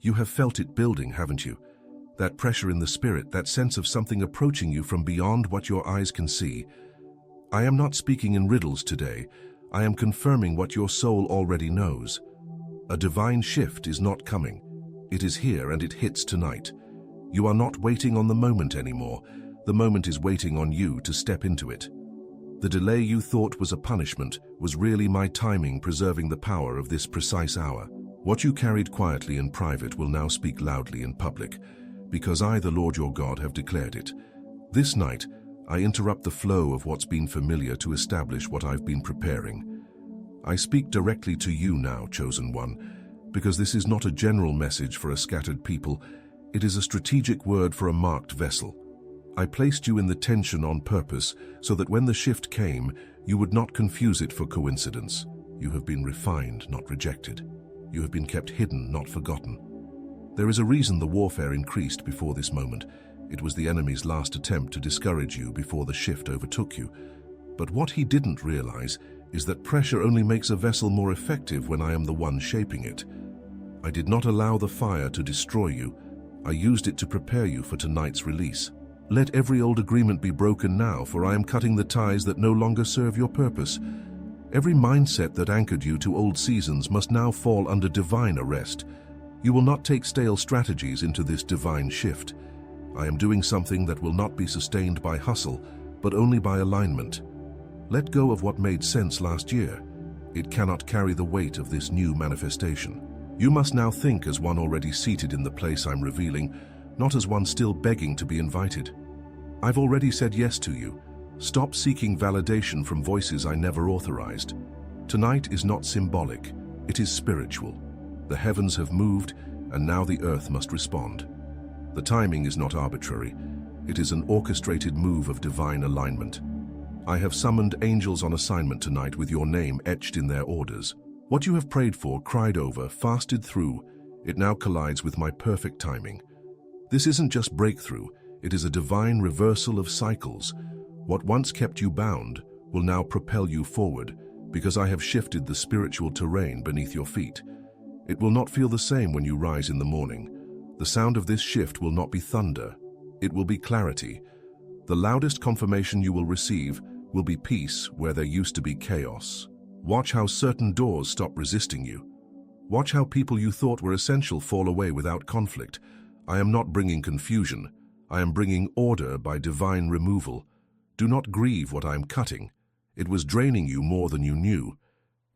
You have felt it building, haven't you? That pressure in the spirit, that sense of something approaching you from beyond what your eyes can see. I am not speaking in riddles today. I am confirming what your soul already knows. A divine shift is not coming. It is here and it hits tonight. You are not waiting on the moment anymore. The moment is waiting on you to step into it. The delay you thought was a punishment was really my timing preserving the power of this precise hour. What you carried quietly in private will now speak loudly in public, because I, the Lord your God, have declared it. This night, I interrupt the flow of what's been familiar to establish what I've been preparing. I speak directly to you now, Chosen One, because this is not a general message for a scattered people. It is a strategic word for a marked vessel. I placed you in the tension on purpose so that when the shift came, you would not confuse it for coincidence. You have been refined, not rejected. You have been kept hidden, not forgotten. There is a reason the warfare increased before this moment. It was the enemy's last attempt to discourage you before the shift overtook you. But what he didn't realize is that pressure only makes a vessel more effective when I am the one shaping it. I did not allow the fire to destroy you. I used it to prepare you for tonight's release. Let every old agreement be broken now, for I am cutting the ties that no longer serve your purpose. Every mindset that anchored you to old seasons must now fall under divine arrest. You will not take stale strategies into this divine shift. I am doing something that will not be sustained by hustle, but only by alignment. Let go of what made sense last year. It cannot carry the weight of this new manifestation. You must now think as one already seated in the place I'm revealing, not as one still begging to be invited. I've already said yes to you. Stop seeking validation from voices I never authorized. Tonight is not symbolic, it is spiritual. The heavens have moved, and now the earth must respond. The timing is not arbitrary. It is an orchestrated move of divine alignment. I have summoned angels on assignment tonight with your name etched in their orders. What you have prayed for, cried over, fasted through, it now collides with my perfect timing. This isn't just breakthrough, it is a divine reversal of cycles. What once kept you bound will now propel you forward, because I have shifted the spiritual terrain beneath your feet. It will not feel the same when you rise in the morning. The sound of this shift will not be thunder, it will be clarity. The loudest confirmation you will receive will be peace where there used to be chaos. Watch how certain doors stop resisting you. Watch how people you thought were essential fall away without conflict. I am not bringing confusion. I am bringing order by divine removal. Do not grieve what I am cutting. It was draining you more than you knew.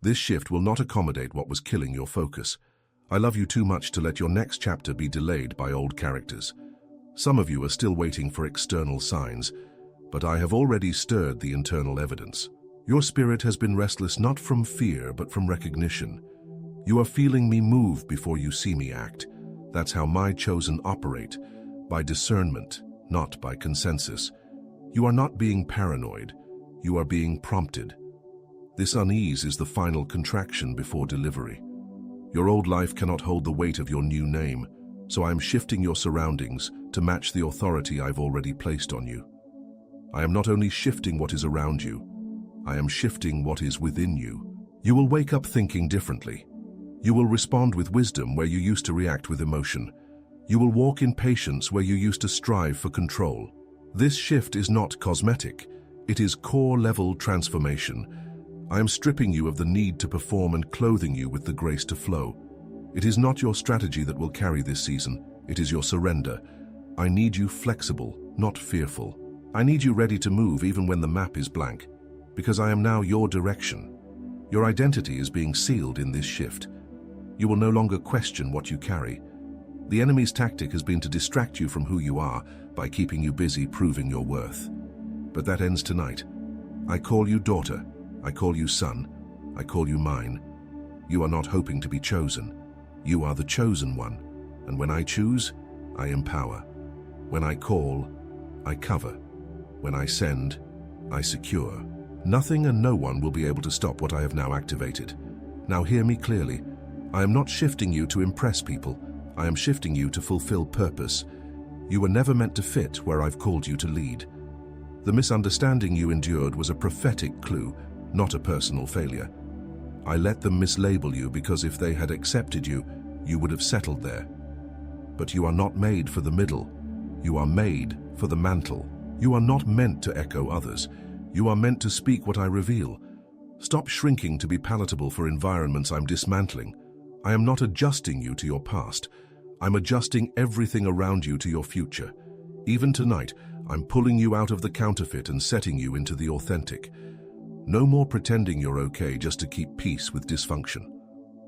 This shift will not accommodate what was killing your focus. I love you too much to let your next chapter be delayed by old characters. Some of you are still waiting for external signs, but I have already stirred the internal evidence. Your spirit has been restless not from fear, but from recognition. You are feeling me move before you see me act. That's how my chosen operate, by discernment, not by consensus. You are not being paranoid, you are being prompted. This unease is the final contraction before delivery. Your old life cannot hold the weight of your new name, so I am shifting your surroundings to match the authority I've already placed on you. I am not only shifting what is around you, I am shifting what is within you. You will wake up thinking differently. You will respond with wisdom where you used to react with emotion. You will walk in patience where you used to strive for control. This shift is not cosmetic. It is core-level transformation. I am stripping you of the need to perform and clothing you with the grace to flow. It is not your strategy that will carry this season. It is your surrender. I need you flexible, not fearful. I need you ready to move even when the map is blank, because I am now your direction. Your identity is being sealed in this shift. You will no longer question what you carry. The enemy's tactic has been to distract you from who you are by keeping you busy proving your worth. But that ends tonight. I call you daughter. I call you son. I call you mine. You are not hoping to be chosen. You are the chosen one. And when I choose, I empower. When I call, I cover. When I send, I secure. Nothing and no one will be able to stop what I have now activated. Now hear me clearly. I am not shifting you to impress people. I am shifting you to fulfill purpose. You were never meant to fit where I've called you to lead. The misunderstanding you endured was a prophetic clue, not a personal failure. I let them mislabel you because if they had accepted you, you would have settled there. But you are not made for the middle. You are made for the mantle. You are not meant to echo others. You are meant to speak what I reveal. Stop shrinking to be palatable for environments I'm dismantling. I am not adjusting you to your past. I'm adjusting everything around you to your future. Even tonight, I'm pulling you out of the counterfeit and setting you into the authentic. No more pretending you're okay just to keep peace with dysfunction.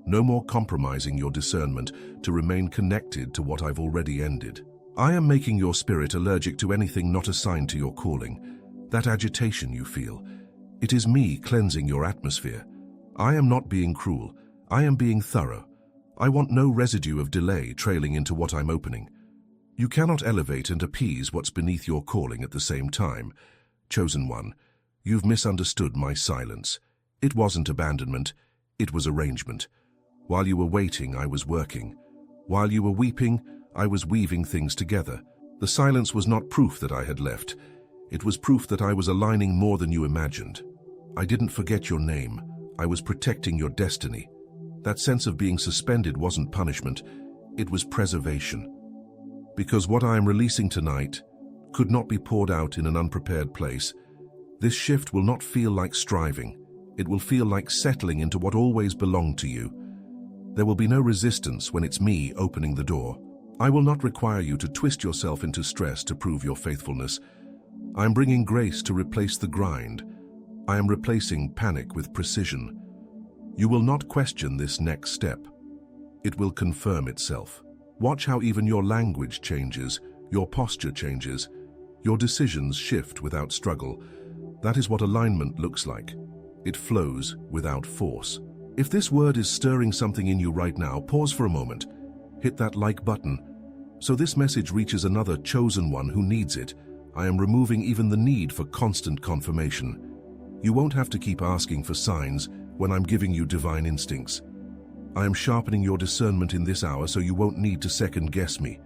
No more compromising your discernment to remain connected to what I've already ended. I am making your spirit allergic to anything not assigned to your calling. That agitation you feel, it is me cleansing your atmosphere. I am not being cruel. I am being thorough. I want no residue of delay trailing into what I'm opening. You cannot elevate and appease what's beneath your calling at the same time. Chosen one, you've misunderstood my silence. It wasn't abandonment, it was arrangement. While you were waiting, I was working. While you were weeping, I was weaving things together. The silence was not proof that I had left. It was proof that I was aligning more than you imagined. I didn't forget your name. I was protecting your destiny. That sense of being suspended wasn't punishment. It was preservation. Because what I am releasing tonight could not be poured out in an unprepared place. This shift will not feel like striving. It will feel like settling into what always belonged to you. There will be no resistance when it's me opening the door. I will not require you to twist yourself into stress to prove your faithfulness. I am bringing grace to replace the grind. I am replacing panic with precision. You will not question this next step. It will confirm itself. Watch how even your language changes, your posture changes, your decisions shift without struggle. That is what alignment looks like. It flows without force. If this word is stirring something in you right now, pause for a moment. Hit that like button. So this message reaches another chosen one who needs it. I am removing even the need for constant confirmation. You won't have to keep asking for signs when I'm giving you divine instincts. I am sharpening your discernment in this hour so you won't need to second guess me.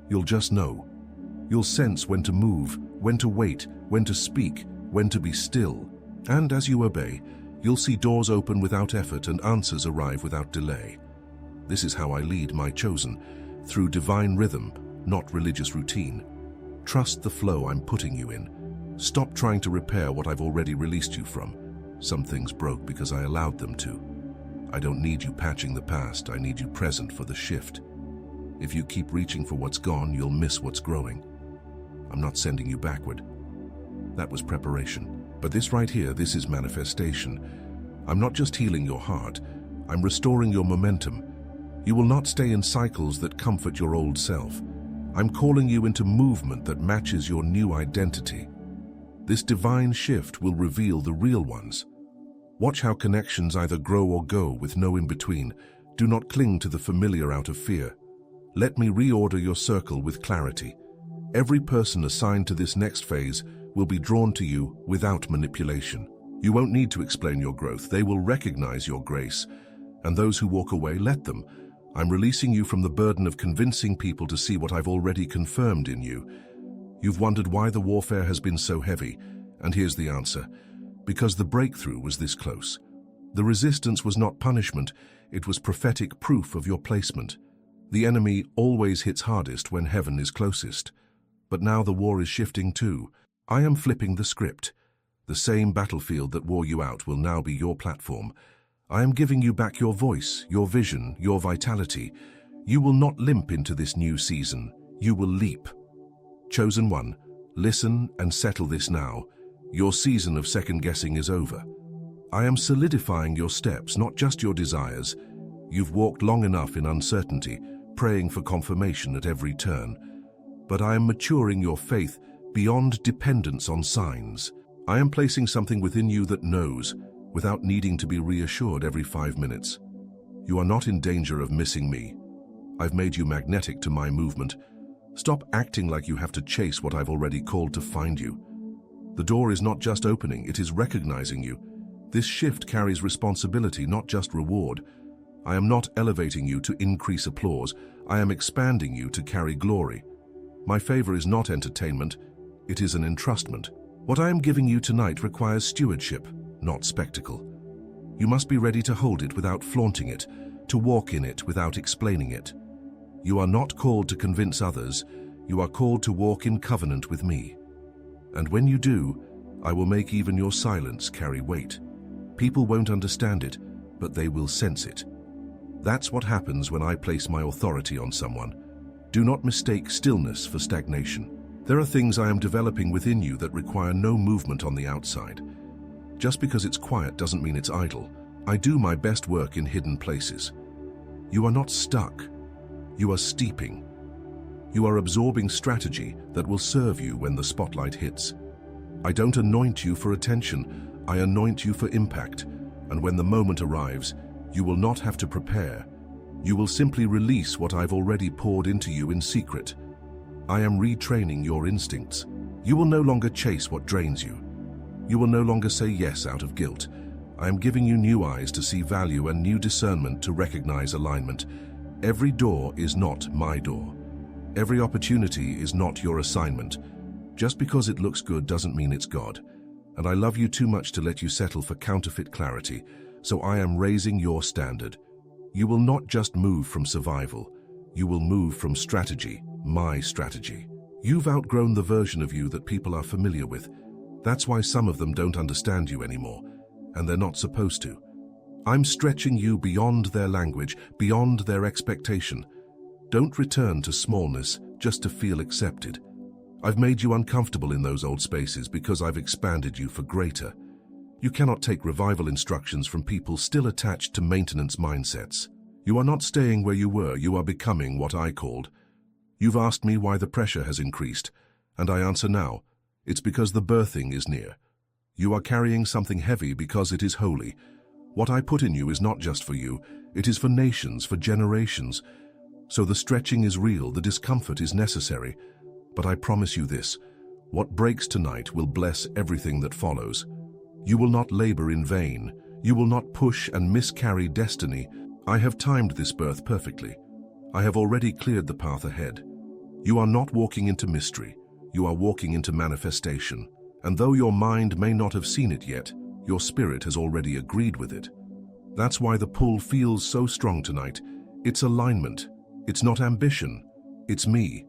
You'll just know. You'll sense when to move, when to wait, when to speak, when to be still. And as you obey, you'll see doors open without effort and answers arrive without delay. This is how I lead my chosen, through divine rhythm, not religious routine. Trust the flow I'm putting you in. Stop trying to repair what I've already released you from. Some things broke because I allowed them to. I don't need you patching the past, I need you present for the shift. If you keep reaching for what's gone, you'll miss what's growing. I'm not sending you backward. That was preparation. But this right here, this is manifestation. I'm not just healing your heart, I'm restoring your momentum. You will not stay in cycles that comfort your old self. I'm calling you into movement that matches your new identity. This divine shift will reveal the real ones. Watch how connections either grow or go with no in-between. Do not cling to the familiar out of fear. Let me reorder your circle with clarity. Every person assigned to this next phase will be drawn to you without manipulation. You won't need to explain your growth. They will recognize your grace. And those who walk away, let them. I'm releasing you from the burden of convincing people to see what I've already confirmed in you. You've wondered why the warfare has been so heavy, and here's the answer. Because the breakthrough was this close. The resistance was not punishment, it was prophetic proof of your placement. The enemy always hits hardest when heaven is closest. But now the war is shifting too. I am flipping the script. The same battlefield that wore you out will now be your platform. I am giving you back your voice, your vision, your vitality. You will not limp into this new season. You will leap. Chosen one, listen and settle this now. Your season of second-guessing is over. I am solidifying your steps, not just your desires. You've walked long enough in uncertainty, praying for confirmation at every turn. But I am maturing your faith beyond dependence on signs. I am placing something within you that knows, without needing to be reassured every 5 minutes. You are not in danger of missing me. I've made you magnetic to my movement. Stop acting like you have to chase what I've already called to find you. The door is not just opening, it is recognizing you. This shift carries responsibility, not just reward. I am not elevating you to increase applause. I am expanding you to carry glory. My favor is not entertainment, it is an entrustment. What I am giving you tonight requires stewardship, not spectacle. You must be ready to hold it without flaunting it, to walk in it without explaining it. You are not called to convince others, you are called to walk in covenant with me. And when you do, I will make even your silence carry weight. People won't understand it, but they will sense it. That's what happens when I place my authority on someone. Do not mistake stillness for stagnation. There are things I am developing within you that require no movement on the outside. Just because it's quiet doesn't mean it's idle. I do my best work in hidden places. You are not stuck. You are steeping. You are absorbing strategy that will serve you when the spotlight hits. I don't anoint you for attention, I anoint you for impact, and when the moment arrives, you will not have to prepare. You will simply release what I've already poured into you in secret. I am retraining your instincts. You will no longer chase what drains you. You will no longer say yes out of guilt. I am giving you new eyes to see value and new discernment to recognize alignment. Every door is not my door. Every opportunity is not your assignment. Just because it looks good doesn't mean it's God. And I love you too much to let you settle for counterfeit clarity, so I am raising your standard. You will not just move from survival. You will move from strategy, my strategy. You've outgrown the version of you that people are familiar with. That's why some of them don't understand you anymore, and they're not supposed to. I'm stretching you beyond their language, beyond their expectation. Don't return to smallness just to feel accepted. I've made you uncomfortable in those old spaces because I've expanded you for greater. You cannot take revival instructions from people still attached to maintenance mindsets. You are not staying where you were, you are becoming what I called. You've asked me why the pressure has increased, and I answer now, it's because the birthing is near. You are carrying something heavy because it is holy. What I put in you is not just for you, it is for nations, for generations. So the stretching is real, the discomfort is necessary. But I promise you this, what breaks tonight will bless everything that follows. You will not labor in vain. You will not push and miscarry destiny. I have timed this birth perfectly. I have already cleared the path ahead. You are not walking into mystery. You are walking into manifestation. And though your mind may not have seen it yet, your spirit has already agreed with it. That's why the pull feels so strong tonight. It's alignment. It's not ambition. It's me.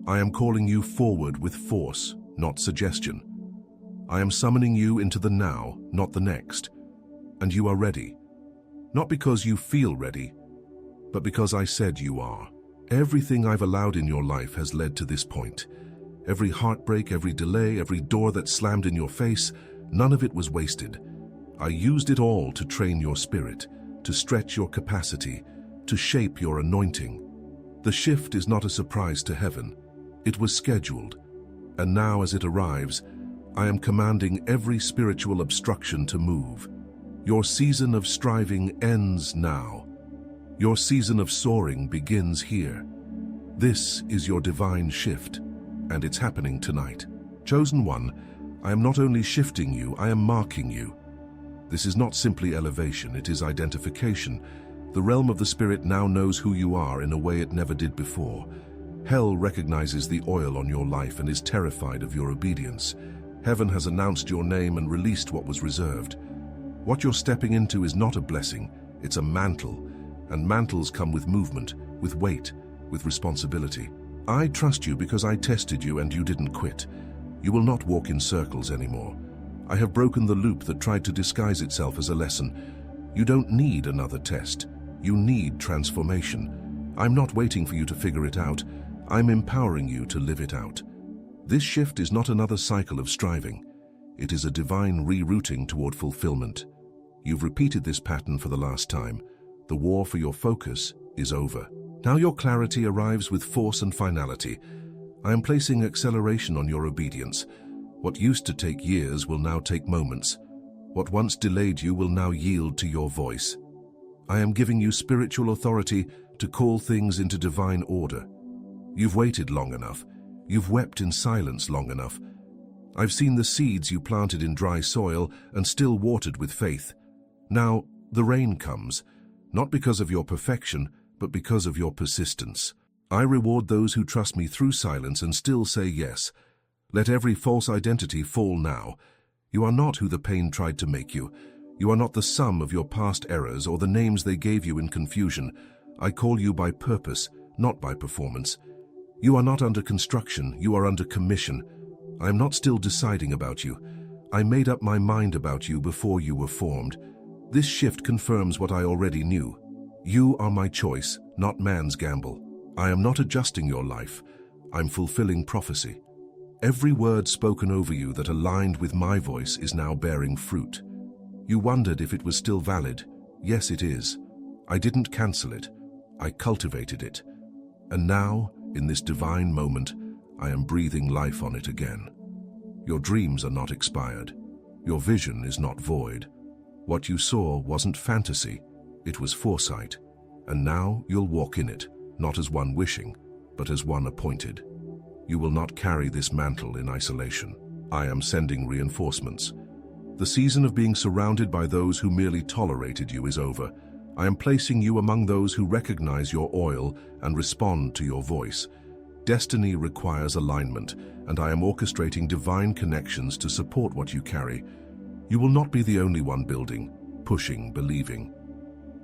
I am calling you forward with force, not suggestion. I am summoning you into the now, not the next. And you are ready. Not because you feel ready, but because I said you are. Everything I've allowed in your life has led to this point. Every heartbreak, every delay, every door that slammed in your face, none of it was wasted. I used it all to train your spirit, to stretch your capacity, to shape your anointing. The shift is not a surprise to heaven. It was scheduled, and now as it arrives, I am commanding every spiritual obstruction to move. Your season of striving ends now. Your season of soaring begins here. This is your divine shift, and it's happening tonight. Chosen one, I am not only shifting you, I am marking you. This is not simply elevation, it is identification. The realm of the spirit now knows who you are in a way it never did before. Hell recognizes the oil on your life and is terrified of your obedience. Heaven has announced your name and released what was reserved. What you're stepping into is not a blessing, it's a mantle. And mantles come with movement, with weight, with responsibility. I trust you because I tested you and you didn't quit. You will not walk in circles anymore. I have broken the loop that tried to disguise itself as a lesson. You don't need another test. You need transformation. I'm not waiting for you to figure it out. I'm empowering you to live it out. This shift is not another cycle of striving. It is a divine rerouting toward fulfillment. You've repeated this pattern for the last time. The war for your focus is over. Now your clarity arrives with force and finality. I am placing acceleration on your obedience. What used to take years will now take moments. What once delayed you will now yield to your voice. I am giving you spiritual authority to call things into divine order. You've waited long enough. You've wept in silence long enough. I've seen the seeds you planted in dry soil and still watered with faith. Now the rain comes, not because of your perfection, but because of your persistence. I reward those who trust me through silence and still say yes. Let every false identity fall now. You are not who the pain tried to make you. You are not the sum of your past errors or the names they gave you in confusion. I call you by purpose, not by performance. You are not under construction, you are under commission. I am not still deciding about you. I made up my mind about you before you were formed. This shift confirms what I already knew. You are my choice, not man's gamble. I am not adjusting your life. I'm fulfilling prophecy. Every word spoken over you that aligned with my voice is now bearing fruit. You wondered if it was still valid. Yes, it is. I didn't cancel it. I cultivated it. And now, in this divine moment, I am breathing life on it again. Your dreams are not expired. Your vision is not void. What you saw wasn't fantasy, it was foresight. And now you'll walk in it, not as one wishing, but as one appointed. You will not carry this mantle in isolation. I am sending reinforcements. The season of being surrounded by those who merely tolerated you is over. I am placing you among those who recognize your oil and respond to your voice. Destiny requires alignment, and I am orchestrating divine connections to support what you carry. You will not be the only one building, pushing, believing.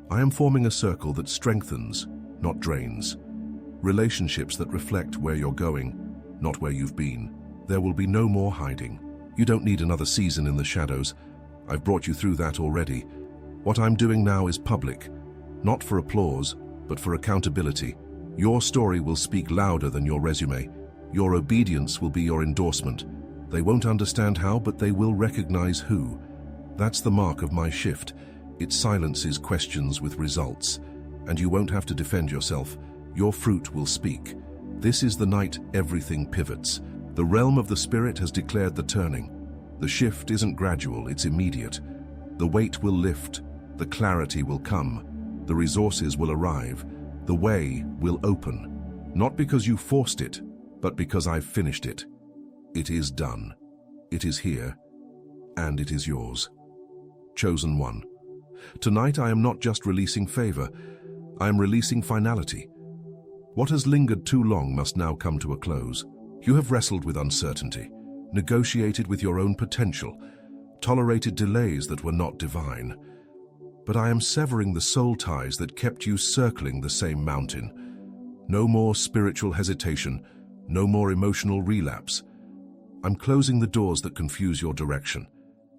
I am forming a circle that strengthens, not drains. Relationships that reflect where you're going, not where you've been. There will be no more hiding. You don't need another season in the shadows. I've brought you through that already. What I'm doing now is public, not for applause, but for accountability. Your story will speak louder than your resume. Your obedience will be your endorsement. They won't understand how, but they will recognize who. That's the mark of my shift. It silences questions with results. And you won't have to defend yourself. Your fruit will speak. This is the night everything pivots. The realm of the spirit has declared the turning. The shift isn't gradual, it's immediate. The weight will lift. The clarity will come. The resources will arrive. The way will open. Not because you forced it, but because I've finished it. It is done. It is here. And it is yours. Chosen one. Tonight I am not just releasing favor. I am releasing finality. What has lingered too long must now come to a close. You have wrestled with uncertainty, negotiated with your own potential, tolerated delays that were not divine. But I am severing the soul ties that kept you circling the same mountain. No more spiritual hesitation, no more emotional relapse. I'm closing the doors that confuse your direction.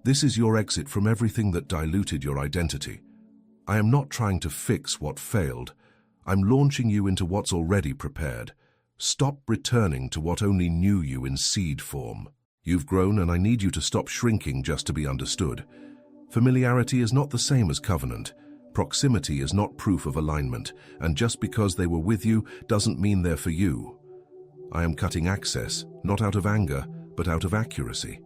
This is your exit from everything that diluted your identity. I am not trying to fix what failed. I'm launching you into what's already prepared. Stop returning to what only knew you in seed form. You've grown, and I need you to stop shrinking just to be understood. Familiarity is not the same as covenant. Proximity is not proof of alignment, and just because they were with you doesn't mean they're for you. I am cutting access, not out of anger, but out of accuracy.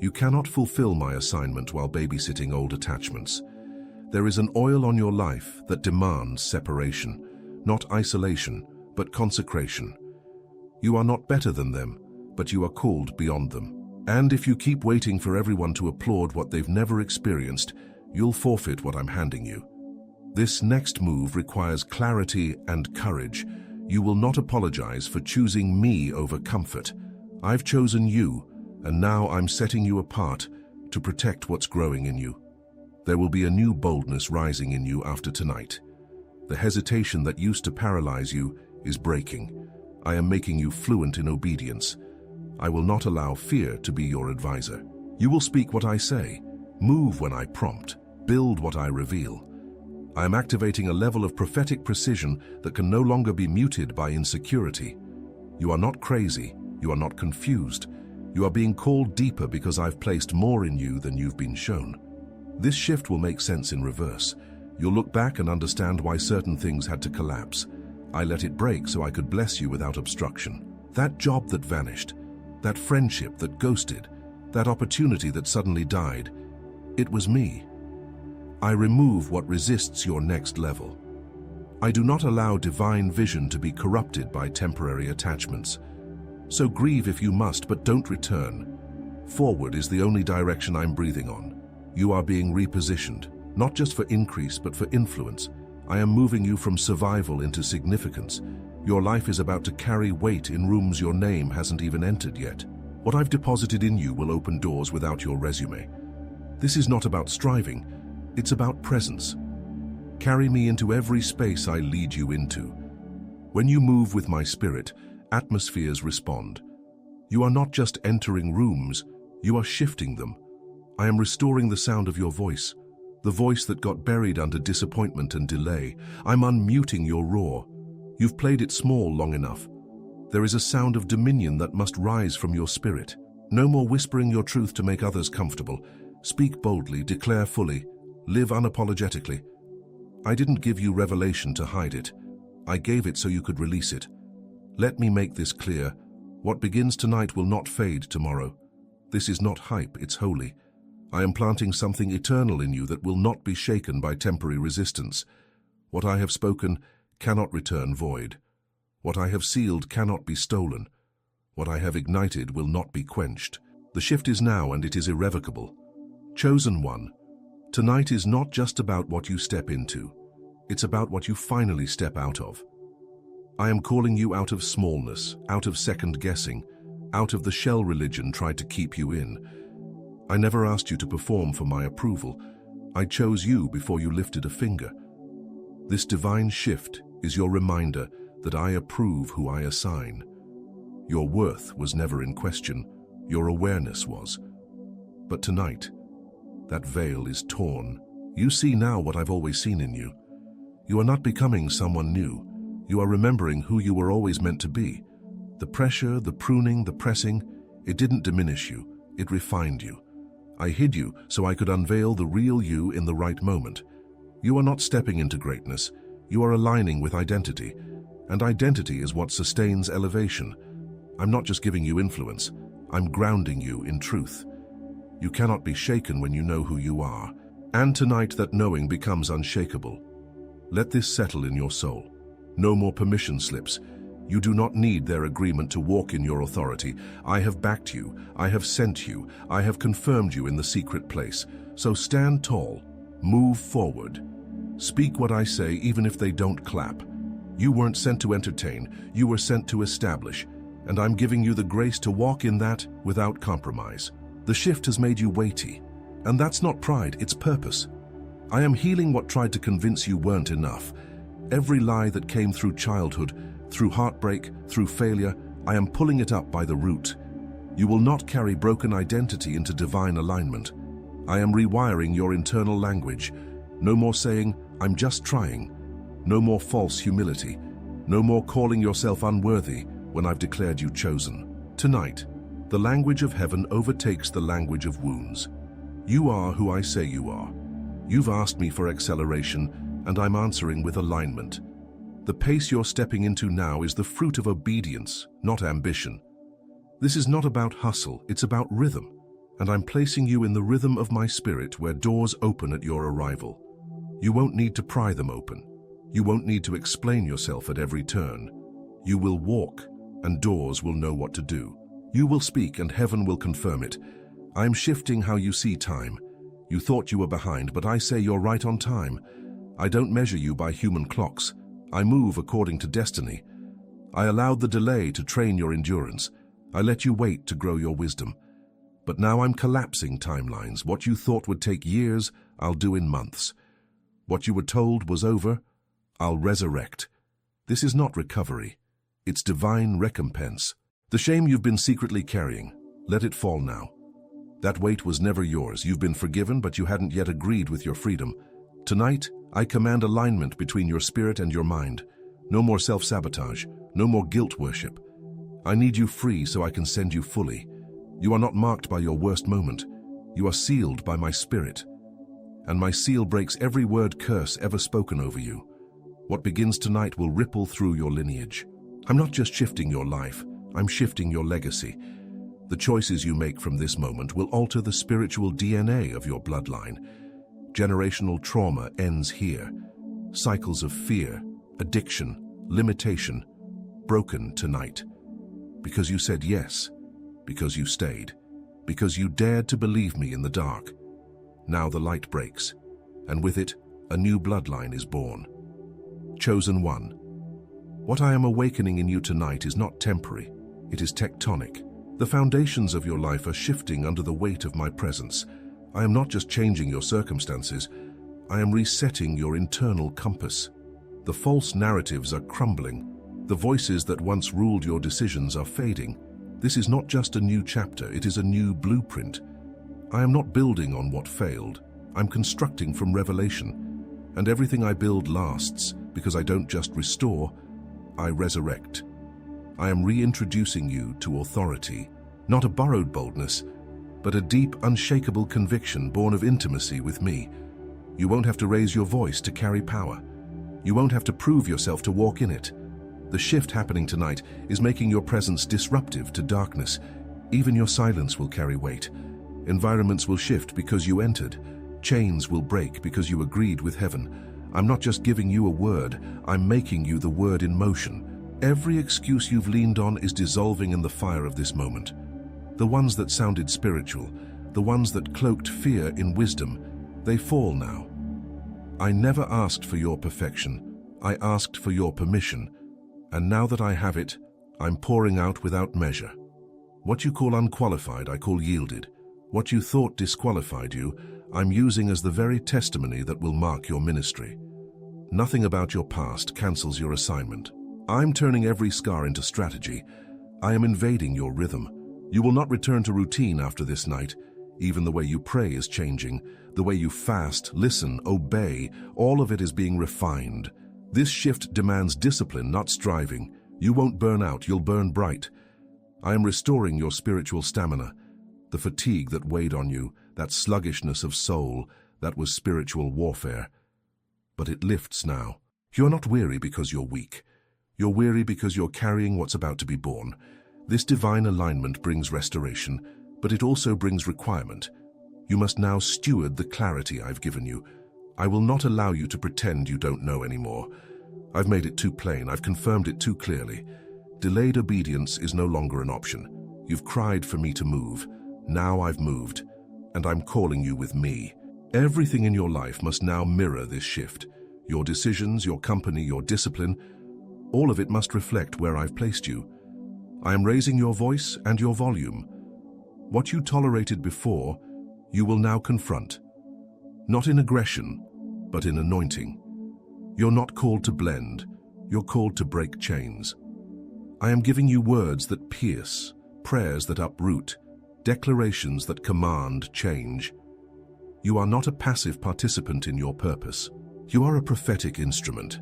You cannot fulfill my assignment while babysitting old attachments. There is an oil on your life that demands separation, not isolation, but consecration. You are not better than them, but you are called beyond them. And if you keep waiting for everyone to applaud what they've never experienced, you'll forfeit what I'm handing you. This next move requires clarity and courage. You will not apologize for choosing me over comfort. I've chosen you, and now I'm setting you apart to protect what's growing in you. There will be a new boldness rising in you after tonight. The hesitation that used to paralyze you is breaking. I am making you fluent in obedience. I will not allow fear to be your advisor. You will speak what I say, move when I prompt, build what I reveal. I am activating a level of prophetic precision that can no longer be muted by insecurity. You are not crazy, you are not confused. You are being called deeper because I've placed more in you than you've been shown. This shift will make sense in reverse. You'll look back and understand why certain things had to collapse. I let it break so I could bless you without obstruction. That job that vanished, that friendship that ghosted, that opportunity that suddenly died, it was me. I remove what resists your next level. I do not allow divine vision to be corrupted by temporary attachments. So grieve if you must, but don't return. Forward is the only direction I'm breathing on. You are being repositioned, not just for increase, but for influence. I am moving you from survival into significance. Your life is about to carry weight in rooms your name hasn't even entered yet. What I've deposited in you will open doors without your resume. This is not about striving, it's about presence. Carry me into every space I lead you into. When you move with my spirit, atmospheres respond. You are not just entering rooms, you are shifting them. I am restoring the sound of your voice, the voice that got buried under disappointment and delay. I'm unmuting your roar. You've played it small long enough. There is a sound of dominion that must rise from your spirit. No more whispering your truth to make others comfortable. Speak boldly, declare fully, live unapologetically. I didn't give you revelation to hide it. I gave it so you could release it. Let me make this clear. What begins tonight will not fade tomorrow. This is not hype, it's holy. I am planting something eternal in you that will not be shaken by temporary resistance. What I have spoken cannot return void. What I have sealed cannot be stolen. What I have ignited will not be quenched. The shift is now and it is irrevocable. Chosen one, tonight is not just about what you step into. It's about what you finally step out of. I am calling you out of smallness, out of second guessing, out of the shell religion tried to keep you in. I never asked you to perform for my approval. I chose you before you lifted a finger. This divine shift is your reminder that I approve who I assign. Your worth was never in question, your awareness was. But tonight, that veil is torn. You see now what I've always seen in you. You are not becoming someone new. You are remembering who you were always meant to be. The pressure, the pruning, the pressing, it didn't diminish you, it refined you. I hid you so I could unveil the real you in the right moment. You are not stepping into greatness, you are aligning with identity. And identity is what sustains elevation. I'm not just giving you influence, I'm grounding you in truth. You cannot be shaken when you know who you are. And tonight that knowing becomes unshakable. Let this settle in your soul. No more permission slips. You do not need their agreement to walk in your authority. I have backed you, I have sent you, I have confirmed you in the secret place. So stand tall, move forward. Speak what I say even if they don't clap. You weren't sent to entertain, you were sent to establish. And I'm giving you the grace to walk in that without compromise. The shift has made you weighty. And that's not pride, it's purpose. I am healing what tried to convince you weren't enough. Every lie that came through childhood, through heartbreak, through failure, I am pulling it up by the root. You will not carry broken identity into divine alignment. I am rewiring your internal language. No more saying, I'm just trying. No more false humility. No more calling yourself unworthy when I've declared you chosen. Tonight, the language of heaven overtakes the language of wounds. You are who I say you are. You've asked me for acceleration, and I'm answering with alignment. The pace you're stepping into now is the fruit of obedience, not ambition. This is not about hustle, it's about rhythm. And I'm placing you in the rhythm of my spirit where doors open at your arrival. You won't need to pry them open. You won't need to explain yourself at every turn. You will walk, and doors will know what to do. You will speak, and heaven will confirm it. I'm shifting how you see time. You thought you were behind, but I say you're right on time. I don't measure you by human clocks. I move according to destiny. I allowed the delay to train your endurance. I let you wait to grow your wisdom. But now I'm collapsing timelines. What you thought would take years, I'll do in months. What you were told was over, I'll resurrect. This is not recovery. It's divine recompense. The shame you've been secretly carrying, let it fall now. That weight was never yours. You've been forgiven, but you hadn't yet agreed with your freedom. Tonight, I command alignment between your spirit and your mind. No more self-sabotage, no more guilt worship. I need you free so I can send you fully. You are not marked by your worst moment. You are sealed by my spirit. And my seal breaks every word curse ever spoken over you. What begins tonight will ripple through your lineage. I'm not just shifting your life, I'm shifting your legacy. The choices you make from this moment will alter the spiritual DNA of your bloodline. Generational trauma ends here. Cycles of fear, addiction, limitation, broken tonight. Because you said yes, because you stayed, because you dared to believe me in the dark. Now the light breaks, and with it, a new bloodline is born. Chosen one. What I am awakening in you tonight is not temporary, it is tectonic. The foundations of your life are shifting under the weight of my presence. I am not just changing your circumstances, I am resetting your internal compass. The false narratives are crumbling. The voices that once ruled your decisions are fading. This is not just a new chapter, it is a new blueprint. I am not building on what failed. I'm constructing from revelation. And everything I build lasts, because I don't just restore, I resurrect. I am reintroducing you to authority, not a borrowed boldness, but a deep, unshakable conviction born of intimacy with me. You won't have to raise your voice to carry power. You won't have to prove yourself to walk in it. The shift happening tonight is making your presence disruptive to darkness. Even your silence will carry weight. Environments will shift because you entered. Chains will break because you agreed with heaven. I'm not just giving you a word, I'm making you the word in motion. Every excuse you've leaned on is dissolving in the fire of this moment. The ones that sounded spiritual, the ones that cloaked fear in wisdom, they fall now. I never asked for your perfection. I asked for your permission. And now that I have it, I'm pouring out without measure. What you call unqualified, I call yielded. What you thought disqualified you, I'm using as the very testimony that will mark your ministry. Nothing about your past cancels your assignment. I'm turning every scar into strategy. I am invading your rhythm. You will not return to routine after this night. Even the way you pray is changing. The way you fast, listen, obey, all of it is being refined. This shift demands discipline, not striving. You won't burn out, you'll burn bright. I am restoring your spiritual stamina. The fatigue that weighed on you, that sluggishness of soul, that was spiritual warfare. But it lifts now. You're not weary because you're weak. You're weary because you're carrying what's about to be born. This divine alignment brings restoration, but it also brings requirement. You must now steward the clarity I've given you. I will not allow you to pretend you don't know anymore. I've made it too plain, I've confirmed it too clearly. Delayed obedience is no longer an option. You've cried for me to move. Now I've moved, and I'm calling you with me. Everything in your life must now mirror this shift. Your decisions, your company, your discipline, all of it must reflect where I've placed you. I am raising your voice and your volume. What you tolerated before, you will now confront. Not in aggression, but in anointing. You're not called to blend, you're called to break chains. I am giving you words that pierce, prayers that uproot, declarations that command change. You are not a passive participant in your purpose. You are a prophetic instrument.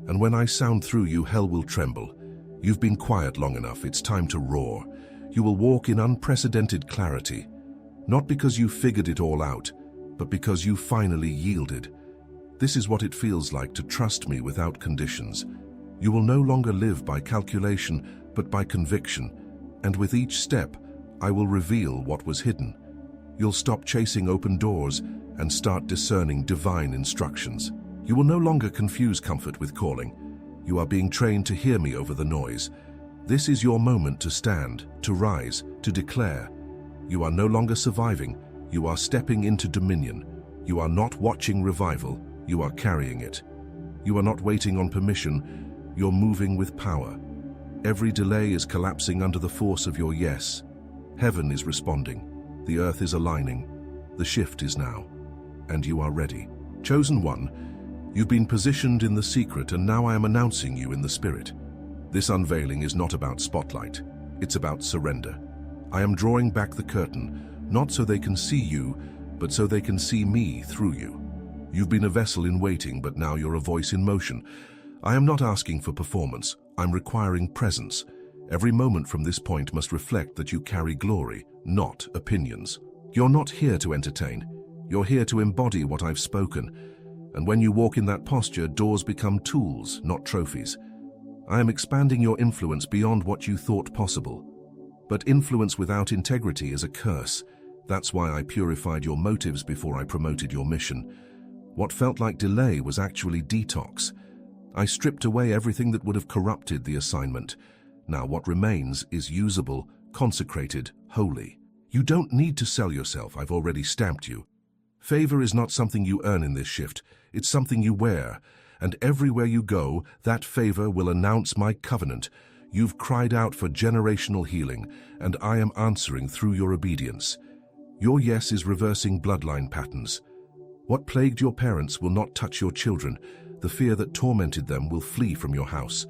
And when I sound through you, hell will tremble. You've been quiet long enough, it's time to roar. You will walk in unprecedented clarity, not because you figured it all out, but because you finally yielded. This is what it feels like to trust me without conditions. You will no longer live by calculation, but by conviction. And with each step, I will reveal what was hidden. You'll stop chasing open doors and start discerning divine instructions. You will no longer confuse comfort with calling. You are being trained to hear me over the noise. This is your moment to stand, to rise, to declare. You are no longer surviving. You are stepping into dominion. You are not watching revival. You are carrying it. You are not waiting on permission. You're moving with power. Every delay is collapsing under the force of your yes. Heaven is responding. The earth is aligning. The shift is now. And you are ready. Chosen one, you've been positioned in the secret, and now I am announcing you in the spirit. This unveiling is not about spotlight. It's about surrender. I am drawing back the curtain, not so they can see you, but so they can see me through you. You've been a vessel in waiting, but now you're a voice in motion. I am not asking for performance. I'm requiring presence. Every moment from this point must reflect that you carry glory, not opinions. You're not here to entertain. You're here to embody what I've spoken. And when you walk in that posture, doors become tools, not trophies. I am expanding your influence beyond what you thought possible. But influence without integrity is a curse. That's why I purified your motives before I promoted your mission. What felt like delay was actually detox. I stripped away everything that would have corrupted the assignment. Now what remains is usable, consecrated, holy. You don't need to sell yourself, I've already stamped you. Favor is not something you earn in this shift, it's something you wear. And everywhere you go, that favor will announce my covenant. You've cried out for generational healing, and I am answering through your obedience. Your yes is reversing bloodline patterns. What plagued your parents will not touch your children. The fear that tormented them will flee from your house.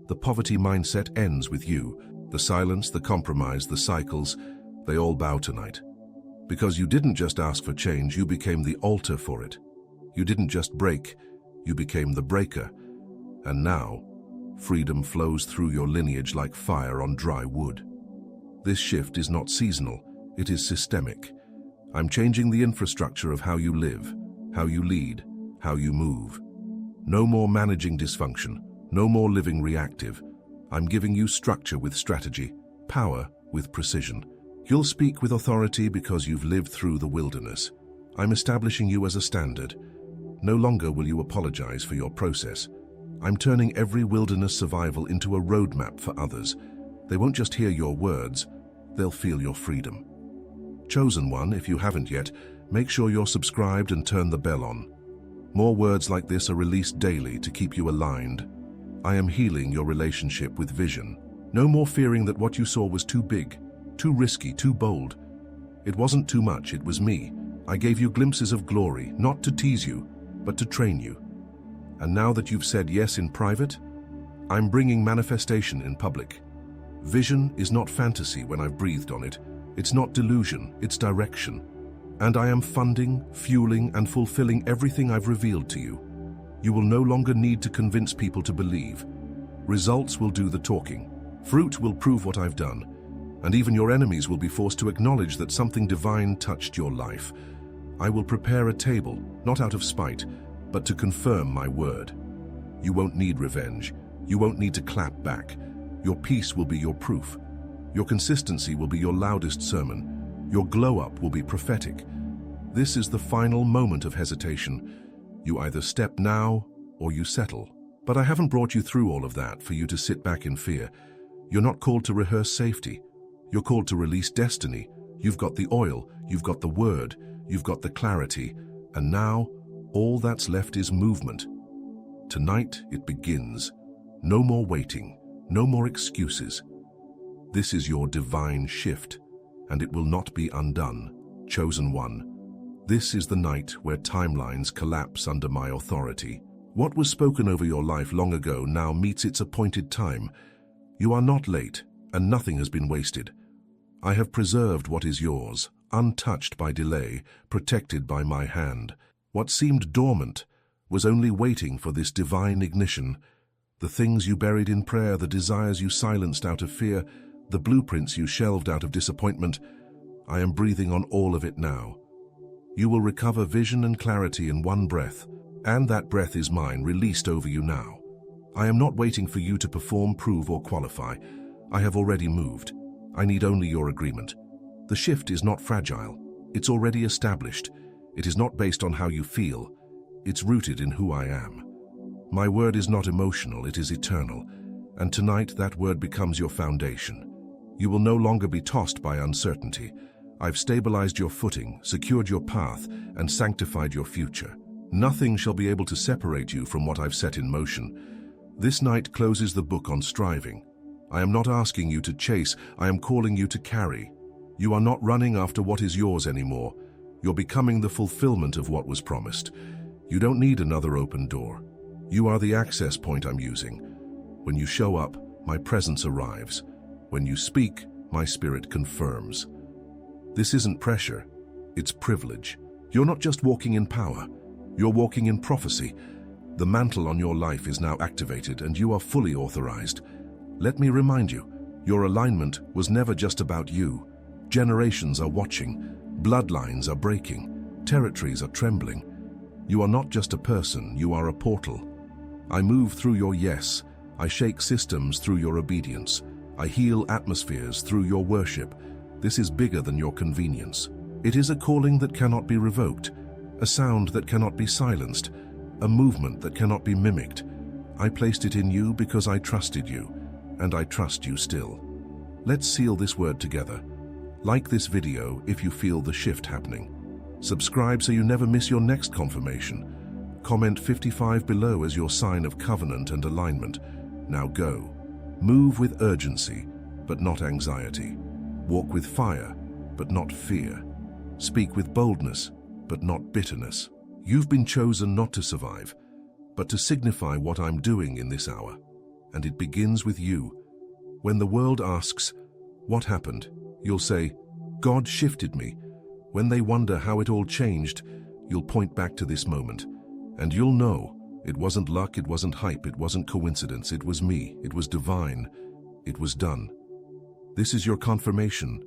The poverty mindset ends with you. The silence, the compromise, the cycles, they all bow tonight. Because you didn't just ask for change, you became the altar for it. You didn't just break, you became the breaker. And now, freedom flows through your lineage like fire on dry wood. This shift is not seasonal, it is systemic. I'm changing the infrastructure of how you live, how you lead, how you move. No more managing dysfunction, no more living reactive. I'm giving you structure with strategy, power with precision. You'll speak with authority because you've lived through the wilderness. I'm establishing you as a standard. No longer will you apologize for your process. I'm turning every wilderness survival into a roadmap for others. They won't just hear your words, they'll feel your freedom. Chosen One, if you haven't yet, make sure you're subscribed and turn the bell on. More words like this are released daily to keep you aligned. I am healing your relationship with vision. No more fearing that what you saw was too big, too risky, too bold. It wasn't too much, it was me. I gave you glimpses of glory, not to tease you, but to train you. And now that you've said yes in private, I'm bringing manifestation in public. Vision is not fantasy when I've breathed on it. It's not delusion, it's direction. And I am funding, fueling, and fulfilling everything I've revealed to you. You will no longer need to convince people to believe. Results will do the talking. Fruit will prove what I've done. And even your enemies will be forced to acknowledge that something divine touched your life. I will prepare a table, not out of spite, but to confirm my word. You won't need revenge. You won't need to clap back. Your peace will be your proof. Your consistency will be your loudest sermon. Your glow-up will be prophetic. This is the final moment of hesitation. You either step now or you settle. But I haven't brought you through all of that for you to sit back in fear. You're not called to rehearse safety. You're called to release destiny. You've got the oil, you've got the word, you've got the clarity, and now all that's left is movement. Tonight it begins. No more waiting, no more excuses. This is your divine shift, and it will not be undone. Chosen One. This is the night where timelines collapse under my authority. What was spoken over your life long ago now meets its appointed time. You are not late, and nothing has been wasted. I have preserved what is yours, untouched by delay, protected by my hand. What seemed dormant was only waiting for this divine ignition. The things you buried in prayer, the desires you silenced out of fear, the blueprints you shelved out of disappointment, I am breathing on all of it now. You will recover vision and clarity in one breath, and that breath is mine, released over you now. I am not waiting for you to perform, prove, or qualify. I have already moved. I need only your agreement. The shift is not fragile. It's already established. It is not based on how you feel. It's rooted in who I am. My word is not emotional, it is eternal. And tonight that word becomes your foundation. You will no longer be tossed by uncertainty. I've stabilized your footing, secured your path, and sanctified your future. Nothing shall be able to separate you from what I've set in motion. This night closes the book on striving. I am not asking you to chase, I am calling you to carry. You are not running after what is yours anymore. You're becoming the fulfillment of what was promised. You don't need another open door. You are the access point I'm using. When you show up, my presence arrives. When you speak, my spirit confirms. This isn't pressure, it's privilege. You're not just walking in power, you're walking in prophecy. The mantle on your life is now activated and you are fully authorized. Let me remind you, your alignment was never just about you. Generations are watching, bloodlines are breaking, territories are trembling. You are not just a person, you are a portal. I move through your yes, I shake systems through your obedience, I heal atmospheres through your worship. This is bigger than your convenience. It is a calling that cannot be revoked, a sound that cannot be silenced, a movement that cannot be mimicked. I placed it in you because I trusted you, and I trust you still. Let's seal this word together. Like this video if you feel the shift happening. Subscribe so you never miss your next confirmation. Comment 55 below as your sign of covenant and alignment. Now go. Move with urgency, but not anxiety. Walk with fire, but not fear. Speak with boldness, but not bitterness. You've been chosen not to survive, but to signify what I'm doing in this hour. and it begins with you. When the world asks, "What happened?" you'll say, "God shifted me." When they wonder how it all changed, you'll point back to this moment. And you'll know, it wasn't luck, it wasn't hype, it wasn't coincidence, it was me, it was divine, it was done. This is your confirmation.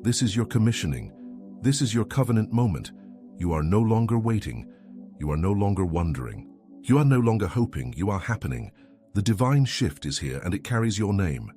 This is your commissioning. This is your covenant moment. You are no longer waiting. You are no longer wondering. You are no longer hoping. You are happening. The divine shift is here, and it carries your name.